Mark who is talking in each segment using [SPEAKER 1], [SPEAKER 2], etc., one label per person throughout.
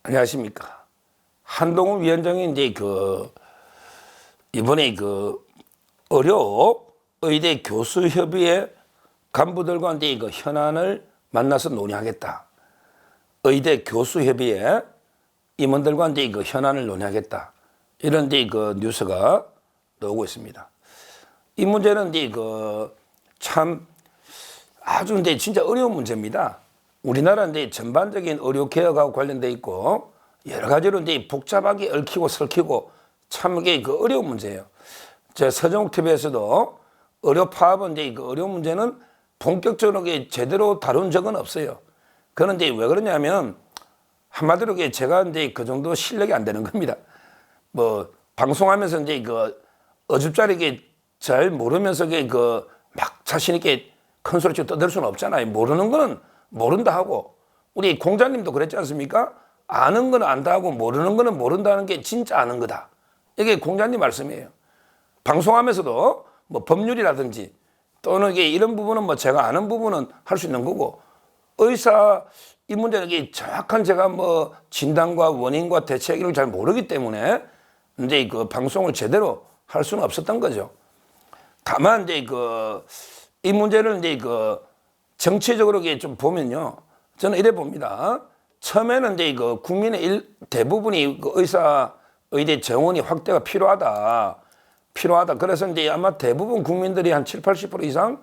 [SPEAKER 1] 안녕하십니까. 한동훈 위원장이 이제 이번에 의료 의대 교수협의회 간부들과 이제 현안을 만나서 논의하겠다. 의대 교수협의회 임원들과 이제 현안을 논의하겠다. 이런 이제 뉴스가 나오고 있습니다. 이 문제는 이제 참 아주 이제 진짜 어려운 문제입니다. 우리나라 이제 전반적인 의료 개혁하고 관련돼 있고 여러 가지로 이제 복잡하게 얽히고 설키고 참 이게 어려운 문제예요. 제 서정욱 TV에서도 의료 파업은 이제 의료 문제는 본격적으로 제대로 다룬 적은 없어요. 그런데 왜 그러냐면 한마디로 제가 이제 그 정도 실력이 안 되는 겁니다. 뭐 방송하면서 이제 어줍잖게 잘 모르면서 막 자신 있게 큰 소리 치고 떠들 수는 없잖아요. 모르는 거는 모른다 하고, 우리 공자님도 그랬지 않습니까? 아는 건 안다 하고 모르는 거는 모른다는 게 진짜 아는 거다. 이게 공자님 말씀이에요. 방송하면서도 뭐 법률이라든지 또는 이런 부분은 뭐 제가 아는 부분은 할 수 있는 거고, 의사 이 문제는 정확한 제가 뭐 진단과 원인과 대책을 잘 모르기 때문에 이제 방송을 제대로 할 수는 없었던 거죠. 다만 이제 이 문제를 이제 정치적으로 좀 보면요, 저는 이래 봅니다. 처음에는 이제 국민의 대부분이 의사 의대 정원이 확대가 필요하다. 그래서 이제 아마 대부분 국민들이 한 70~80% 이상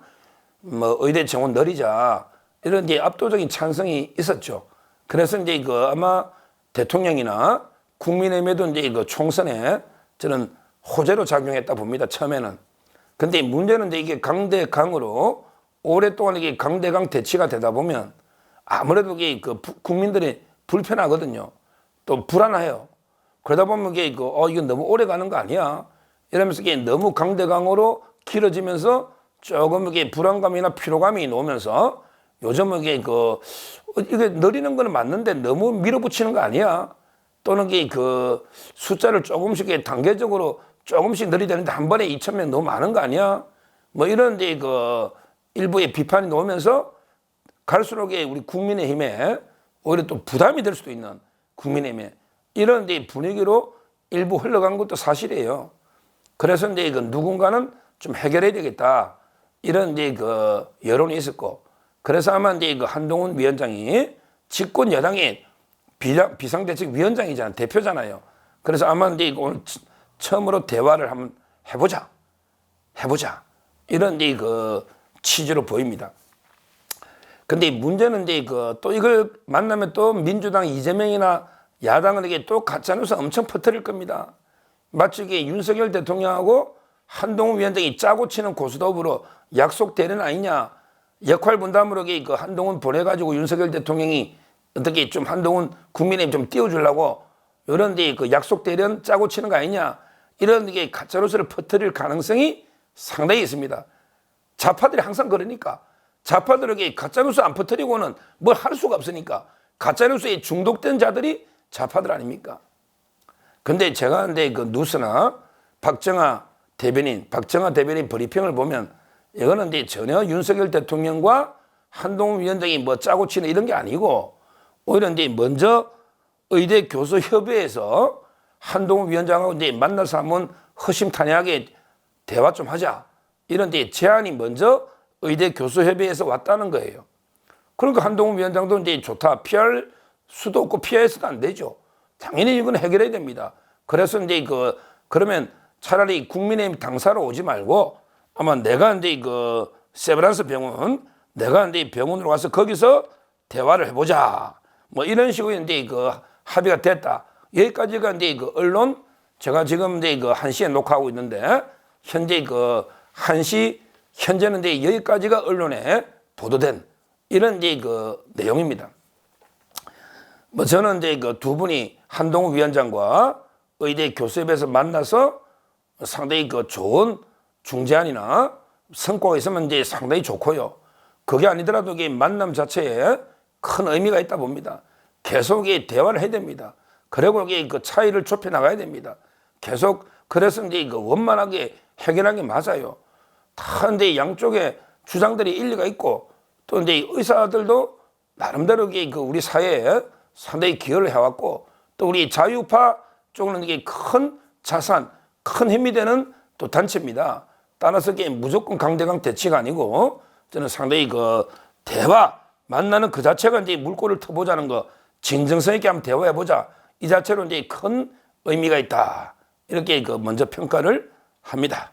[SPEAKER 1] 뭐 의대 정원 늘리자, 이런 이제 압도적인 찬성이 있었죠. 그래서 이제 아마 대통령이나 국민의힘에도 이제 총선에 저는 호재로 작용했다 봅니다. 처음에는. 근데 문제는 이제 이게 강대강으로 오랫동안 이게 강대강 대치가 되다 보면 아무래도 국민들이 불편하거든요. 또 불안해요. 그러다 보면 이거 너무 오래 가는 거 아니야? 이러면서 너무 강대강으로 길어지면서 조금 불안감이나 피로감이 오면서 요즘은 이게 느리는 거는 맞는데 너무 밀어붙이는 거 아니야? 또는 숫자를 조금씩 단계적으로 조금씩 늘리되는데 한 번에 2,000명 너무 많은 거 아니야? 뭐 이런 일부의 비판이 나오면서 갈수록 우리 국민의힘에 오히려 또 부담이 될 수도 있는, 국민의힘에 이런 분위기로 일부 흘러간 것도 사실이에요. 그래서 이제 누군가는 좀 해결해야 되겠다, 이런 여론이 있었고, 그래서 아마 이제 한동훈 위원장이 집권 여당의 비상대책위원장이잖아요, 대표잖아요. 그래서 아마 이제 오늘 처음으로 대화를 한번 해보자 이런 취지로 보입니다. 근데 문제는 이제 또 이걸 만나면 또 민주당 이재명이나 야당은 이게 또 가짜뉴스 엄청 퍼뜨릴 겁니다. 마치 이게 윤석열 대통령하고 한동훈 위원장이 짜고 치는 고스톱으로 약속 대련 아니냐, 역할 분담으로 한동훈 보내가지고 윤석열 대통령이 어떻게 좀 한동훈 국민의힘 좀 띄워주려고 이런 약속 대련 짜고 치는 거 아니냐, 이런 가짜뉴스를 퍼뜨릴 가능성이 상당히 있습니다. 좌파들이 항상 그러니까, 좌파들에게 가짜뉴스 안 퍼뜨리고는 뭘 할 수가 없으니까, 가짜뉴스에 중독된 자들이 좌파들 아닙니까? 근데 제가 뉴스나 박정아 대변인 브리핑을 보면 이거는 전혀 윤석열 대통령과 한동훈 위원장이 뭐 짜고 치는 이런 게 아니고, 오히려 먼저 의대 교수 협의회에서 한동훈 위원장하고 만나서 한번 허심탄회하게 대화 좀 하자, 이런 제안이 먼저 의대 교수 협의회에서 왔다는 거예요. 그러니까 한동훈 위원장도 좋다, 피할 수도 없고 피해서도 안 되죠. 당연히 이건 해결해야 됩니다. 그래서 그러면 차라리 국민의힘 당사로 오지 말고 아마 내가 세브란스 병원, 내가 병원으로 가서 거기서 대화를 해보자, 뭐 이런 식으로 합의가 됐다. 여기까지가 언론, 제가 지금 1시에 녹화하고 있는데 현재 1시 현재는 여기까지가 언론에 보도된 이런 내용입니다. 뭐 저는 두 분이 한동훈 위원장과 의대 교수협에서 만나서 상당히 좋은 중재안이나 성과가 있으면 상당히 좋고요. 그게 아니더라도 만남 자체에 큰 의미가 있다 봅니다. 계속 대화를 해야 됩니다. 그리고 차이를 좁혀 나가야 됩니다. 계속. 그래서 원만하게 해결하는 게 맞아요. 다 양쪽에 주장들이 일리가 있고, 또 의사들도 나름대로 우리 사회에 상당히 기여를 해왔고, 또 우리 자유파 쪽은 이게 큰 자산, 큰 힘이 되는 또 단체입니다. 따라서 이게 무조건 강대강 대치가 아니고 저는 상당히 그 대화, 만나는 그 자체가 이제 물꼬를 터보자는 거, 진정성 있게 한번 대화해보자. 이 자체로 이제 큰 의미가 있다. 이렇게 그 먼저 평가를 합니다.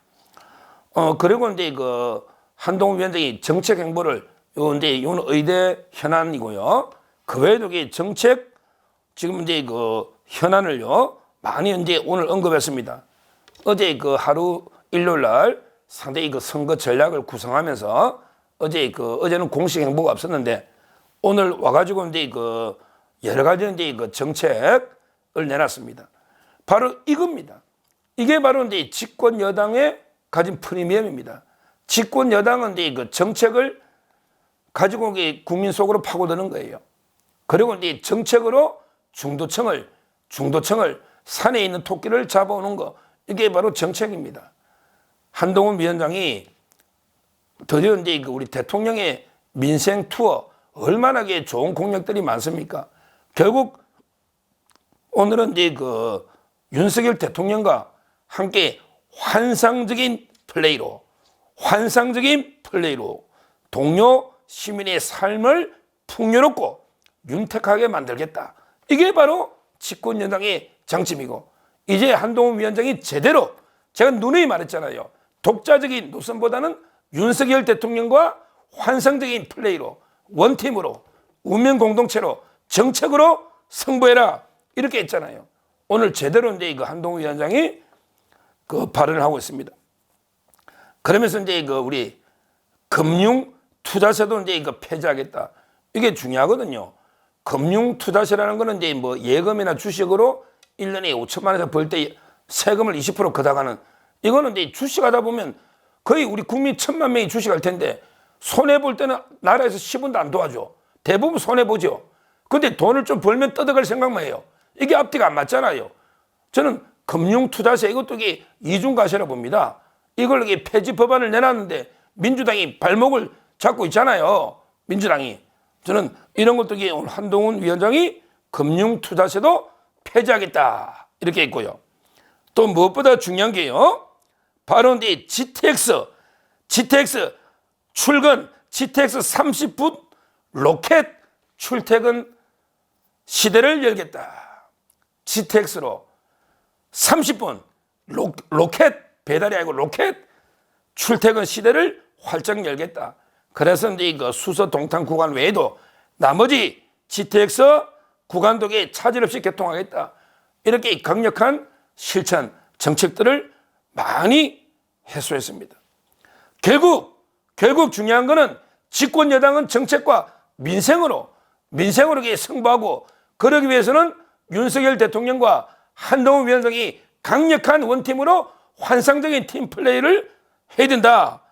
[SPEAKER 1] 그리고 이제 그 한동훈 위원장이 정책 행보를 이건 의대 현안이고요. 그 외에도 정책 지금 이제 그 현안을요 많이 이제 오늘 언급했습니다. 어제 그 하루 일요일 날 상당히 그 선거 전략을 구성하면서 어제는 공식 행보가 없었는데 오늘 와가지고 이제 그 여러 가지 이제 그 정책을 내놨습니다. 바로 이겁니다. 이게 바로 이제 집권 여당의 가진 프리미엄입니다. 집권 여당은 이제 그 정책을 가지고 국민 속으로 파고드는 거예요. 그리고 이제 정책으로 중도층을 산에 있는 토끼를 잡아오는 거, 이게 바로 정책입니다. 한동훈 위원장이 드디어 이제 우리 대통령의 민생 투어 얼마나 좋은 공약들이 많습니까? 결국 오늘은 이제 그 윤석열 대통령과 함께 환상적인 플레이로 동료 시민의 삶을 풍요롭고 윤택하게 만들겠다. 이게 바로 집권 여당의 장점이고, 이제 한동훈 위원장이 제대로, 제가 누누이 말했잖아요. 독자적인 노선보다는 윤석열 대통령과 환상적인 플레이로, 원팀으로, 운명 공동체로, 정책으로 승부해라. 이렇게 했잖아요. 오늘 제대로 이제 그 한동훈 위원장이 그 발언을 하고 있습니다. 그러면서 이제 그 우리 금융 투자세도 이제 이거 폐지하겠다. 이게 중요하거든요. 금융 투자세라는 거는 이제 뭐 예금이나 주식으로 1년에 5천만 원에서 벌 때 세금을 20% 걷어가는, 이거는 이제 주식하다 보면 거의 우리 국민 1,000만 명이 주식할 텐데 손해볼 때는 나라에서 10원도 안 도와줘. 대부분 손해보죠. 근데 돈을 좀 벌면 뜯어갈 생각만 해요. 이게 앞뒤가 안 맞잖아요. 저는 금융투자세 이것도 이게 이중과세라 봅니다. 이걸 이게 폐지 법안을 내놨는데 민주당이 발목을 잡고 있잖아요. 민주당이. 저는 이런 것도 이게 오늘 한동훈 위원장이 금융투자세도 폐지하겠다. 이렇게 했고요. 또 무엇보다 중요한 게요. 바로 이제 GTX 출근, GTX 30분 로켓 출퇴근 시대를 열겠다. GTX로 30분 로켓 배달이 아니고 로켓 출퇴근 시대를 활짝 열겠다. 그래서 이제 그 수서 동탄 구간 외에도 나머지 GTX 구간도 차질 없이 개통하겠다. 이렇게 강력한 실천 정책들을 많이 해소했습니다. 결국 중요한 거는 집권 여당은 정책과 민생으로 승부하고, 그러기 위해서는 윤석열 대통령과 한동훈 위원장이 강력한 원팀으로 환상적인 팀 플레이를 해야 된다.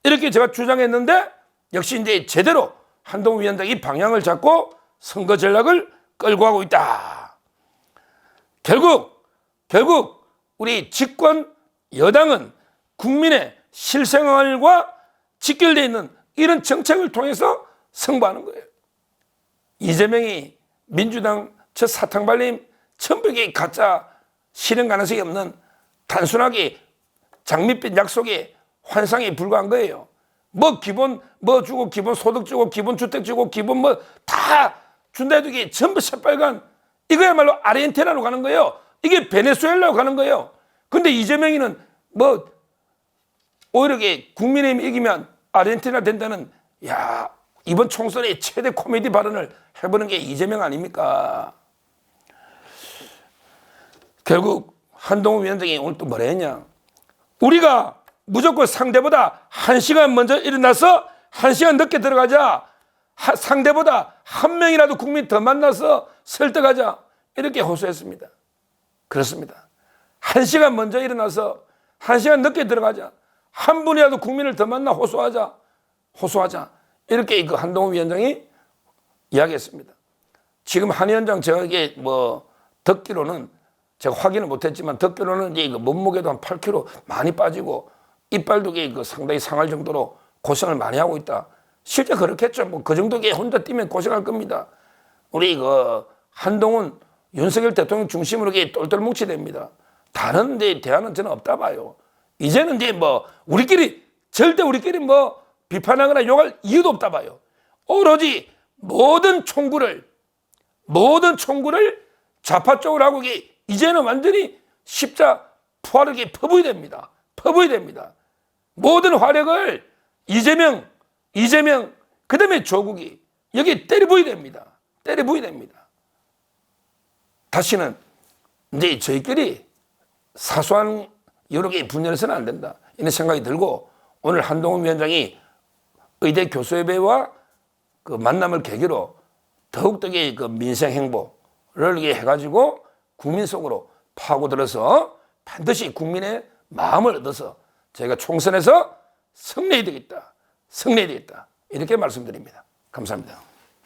[SPEAKER 1] 이렇게 제가 주장했는데 역시 이제 제대로 한동훈 위원장이 방향을 잡고 선거 전략을 끌고 가고 있다. 결국 우리 집권 여당은 국민의 실생활과 직결되어 있는 이런 정책을 통해서 승부하는 거예요. 이재명이 민주당 저 사탕발림 전부의 가짜 실현 가능성이 없는 단순하게 장밋빛 약속에 환상에 불과한 거예요. 뭐 기본 뭐 주고 기본 소득 주고 기본 주택 주고 기본 뭐 다 준다 해도 이게 전부 새빨간, 이거야말로 아르헨티나로 가는 거예요. 이게 베네수엘라로 가는 거예요. 근데 이재명이는 뭐 오히려 국민의힘 이기면 아르헨티나 된다는, 야, 이번 총선의 최대 코미디 발언을 해보는 게 이재명 아닙니까? 결국 한동훈 위원장이 오늘 또 뭐라 했냐. 우리가 무조건 상대보다 1시간 먼저 일어나서 1시간 늦게 들어가자. 상대보다 한 명이라도 국민 더 만나서 설득하자. 이렇게 호소했습니다. 그렇습니다. 1시간 먼저 일어나서 1시간 늦게 들어가자. 한 분이라도 국민을 더 만나 호소하자. 이렇게 그 한동훈 위원장이 이야기했습니다. 지금 한 위원장 제가 이게 뭐 듣기로는, 제가 확인을 못했지만 듣기로는 이제 몸무게도 한 8kg 많이 빠지고 이빨도 그 상당히 상할 정도로 고생을 많이 하고 있다. 실제 그렇겠죠. 뭐 그 정도 혼자 뛰면 고생할 겁니다. 우리 그 한동훈, 윤석열 대통령 중심으로 똘똘 뭉치 됩니다. 다른 데 대안은 저는 없다 봐요. 이제는 이제 뭐 절대 우리끼리 뭐 비판하거나 욕할 이유도 없다 봐요. 오로지 모든 총구를 좌파 쪽으로 하고 이제는 완전히 십자 포화를 퍼부어야 됩니다. 퍼부어야 됩니다. 모든 화력을 이재명 그다음에 조국이 여기 때려부어야 됩니다. 때려부어야 됩니다. 다시는 이제 저희끼리 사소한 여러 개 분열해서는 안 된다. 이런 생각이 들고 오늘 한동훈 위원장이 의대 교수협의회와 그 만남을 계기로 더욱더 그 민생 행보를 해가지고 국민 속으로 파고들어서 반드시 국민의 마음을 얻어서 저희가 총선에서 승리해야 되겠다. 이렇게 말씀드립니다. 감사합니다.